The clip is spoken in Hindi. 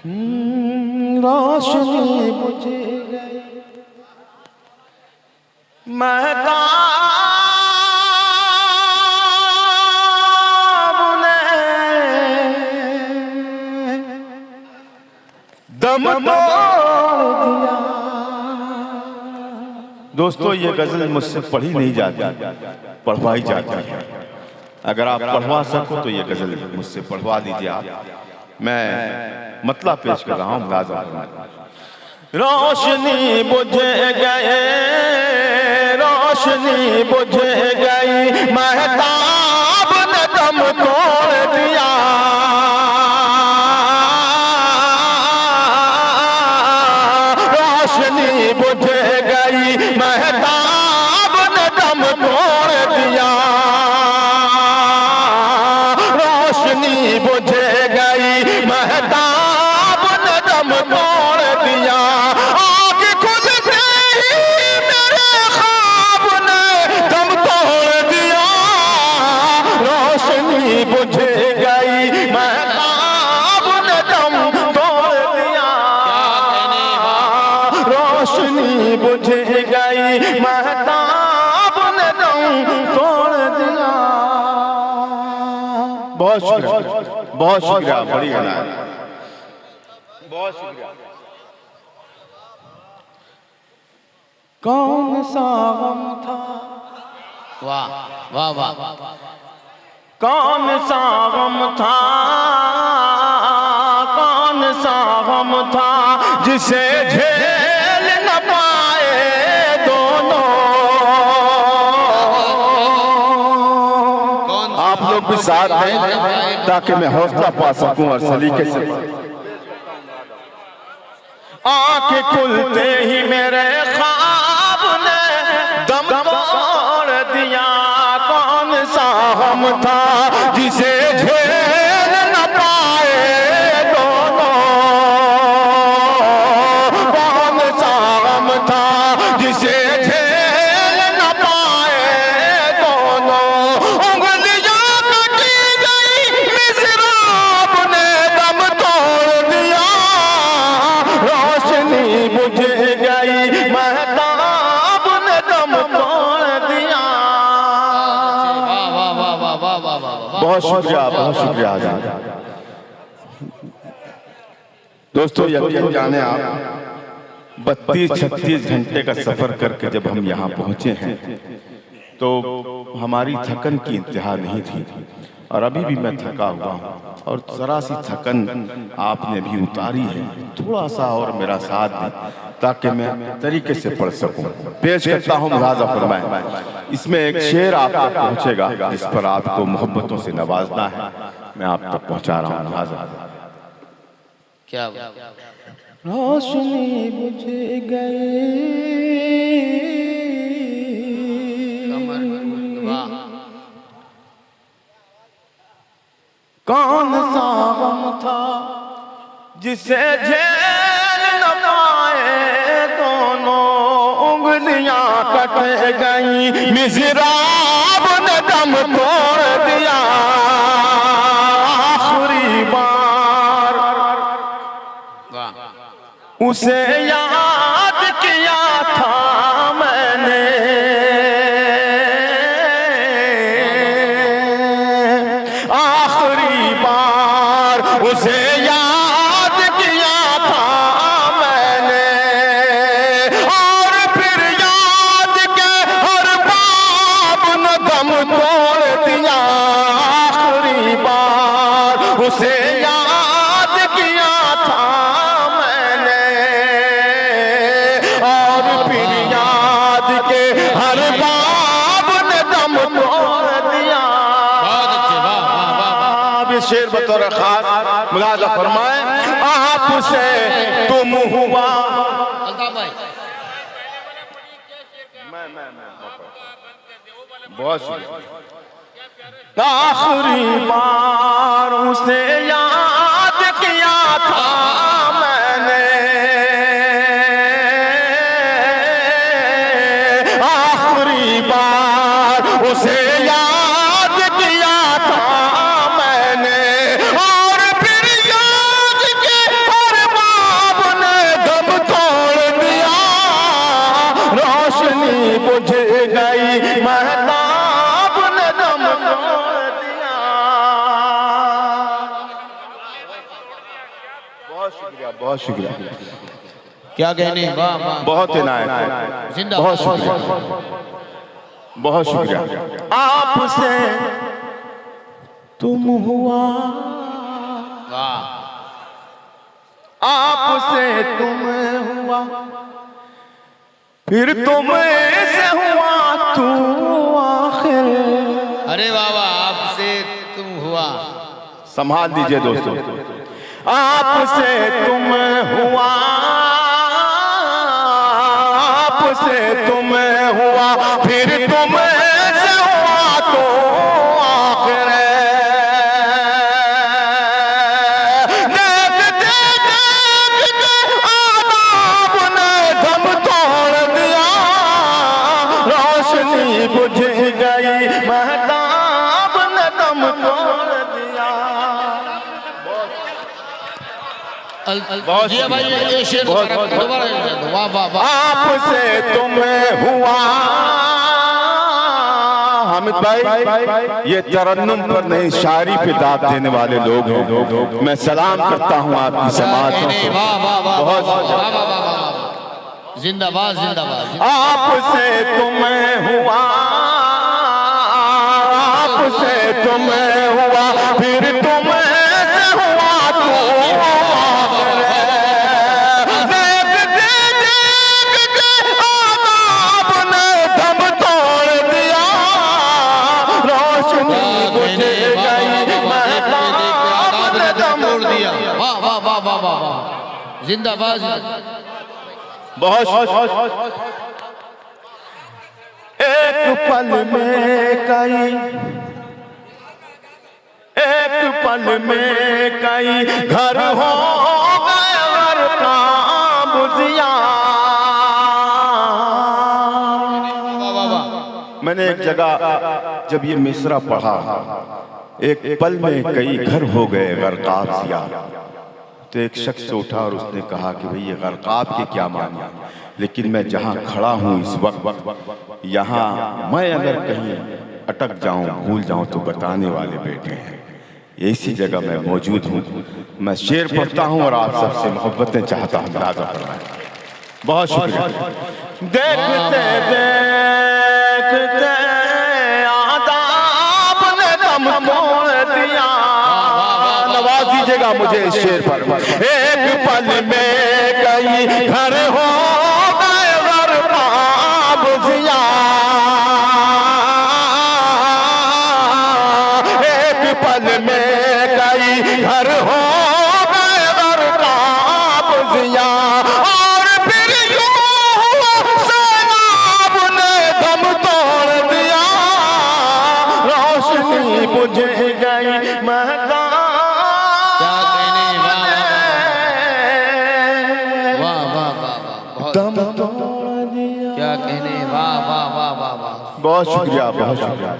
रोशनी बुझ गई महताब ने दम तोड़ दिया। दोस्तों ये गजल मुझसे पढ़ी नहीं जाती, पढ़वाई जाती है। अगर आप पढ़वा सको तो ये गजल मुझसे पढ़वा दीजिए आप। मैं मतलब पेश कर रहा हूँ। रोशनी बुझ गए, रोशनी बुझ गई, महताब ने दम तोड़ दिया। रोशनी बुझ गई, महताब ने दम तोड़ दिया। रोशनी बुझ गई, महताब ने दम तोड़ दिया। आग खुलते ही मेरे ख्वाब ने दम तोड़ दिया। रोशनी बुझ गई, महताब ने दम तोड़ दिया। रोशनी बुझ गई, महताब ने दम तोड़ दिया। बहुत शुक्रिया, बहुत शुक्रिया, बड़ी इनायत, बहुत शुक्रिया। कौन सा गम था, वाह वाह वाह, कौन सा गम था, कौन सा गम था जिसे झेल न पाए दोनों। आप लोग भी साथ हैं ताकि मैं हौसला पा सकूं और सलीके से। आंखें खुलते ही मेरे ख्वाब ने दम तोड़ दिया। कौन सा गम था जिसे झेल न पाए दोनों। कौन सा गम था जिसे झेल न पाए दोनों। उंगलियां कटी गई, मिज़राब ने दम तोड़ दिया। रोशनी बुझ गई, महताब ने दम तोड़ दिया। बहुत शुक्रिया, बहुत शुक्रिया। दोस्तों यकीन जाने आप 32-36 घंटे का सफर करके जब हम यहाँ पहुँचे हैं तो हमारी थकन की इंतहा नहीं थी। और अभी भी मैं थका हुआ हूँ और जरा सी थकन आपने भी उतारी है। थोड़ा सा और मेरा साथ दें ताकि मैं तरीके से पढ़ सकूं। पेश करता हूँ, मुलाजा फरमाएं। इसमें एक शेर आप तक पहुँचेगा जिस पर आपको मोहब्बतों से नवाजना है। मैं आप तक पहुँचा रहा हूँ। मुलाजा। क्या रोशनी बुझ गई, कौन सा गम था जिसे झेल न पाए दोनों। उंगलियां कट गई, मिज़राब ने दम तोड़ दिया। आखिरी बार उसे याद किया था मैंने। आखिरी बार उसे याद किया था मैंने। और फिर याद के हर बाब ने दम तोड़ दिया। आखिरी बार उसे याद किया था मैंने। और फिर याद के हर बाब ने दम तोड़ दिया। शेर बतौर खास मुलाजा फरमाए। आपसे तुम हुआ, बहुत आखिरी बार उसे याद किया था मैंने। आखिरी बार उसे याद किया था मैंने। और फिर याद के हर बहुत शुक्रिया। क्या कहने, वाह वाह, बहुत इनायत, जिंदा, बहुत शुक्रिया, बहुत शुक्रिया। आपसे तुम हुआ, वाह, आपसे तुम हुआ, फिर तुमसे हुआ तू आखिर। अरे वाह वाह, आपसे तुम हुआ। संभाल दीजिए दोस्तों। आपसे तुम हुआ, आपसे तुम हुआ, फिर तुमसे हुआ तो आखिर। देखते देखते आदाब ने दम तोड़ दिया, रोशनी बुझ गई, महताब ने दम तोड़ दिया। जी भाई, ये शेर दोबारा, वाह वाह वाह। आपसे तुम हुआ, हामिद भाई ये तरन्नुम पर नहीं शायरी पे दाद देने वाले लोग हैं। मैं सलाम करता हूँ आपकी समाज को। वाह वाह वाह, बहुत वाह वाह वाह, जिंदाबाद जिंदाबाद। आपसे तुम हुआ, आपसे तुम हुआ, फिर तुमसे हुआ तो आखिर। देखते देखते आदाब ने दम तोड़ दिया, रोशनी बुझ गई, महताब ने दम तोड़ दिया। वाह वाह वाह वाह वाह वाह, जिंदाबाद। बहुत एक पल में कई, एक पल में कई घर हो गए घर का बुझिया। वाह वाह वाह, मैंने एक जगह जब ये मिसरा पढ़ा, एक पल में कई घर हो गए गरकाब सिया, तो एक शख्स उठा और उसने कहा कि भाई ये गरकाब के क्या माने, लेकिन मैं जहाँ खड़ा हूँ इस वक्त, यहाँ मैं अगर कहीं अटक जाऊँ, भूल जाऊँ तो बताने वाले बैठे हैं। इसी जगह मैं मौजूद हूँ। मैं शेर पढ़ता हूँ और आप सबसे मोहब्बतें चाहता हूँ। बहुत शुक्रिया। देखते देखते आदाब ने दम तोड़ दिया, नवाज दीजिएगा मुझे इस शेर पर। एक पल में कई घर हो गए घर का बुझिया, एक पल में कई घर हो गए घर का बुझिया, और फिर यूं हुआ सैलाब ने दम तोड़ दिया, रोशनी बुझ गई, महताब दम तोड़ दिया। क्या कहने, वाह वाह वाह वाह वाह। बहुत शुक्रिया, बहुत शुक्रिया।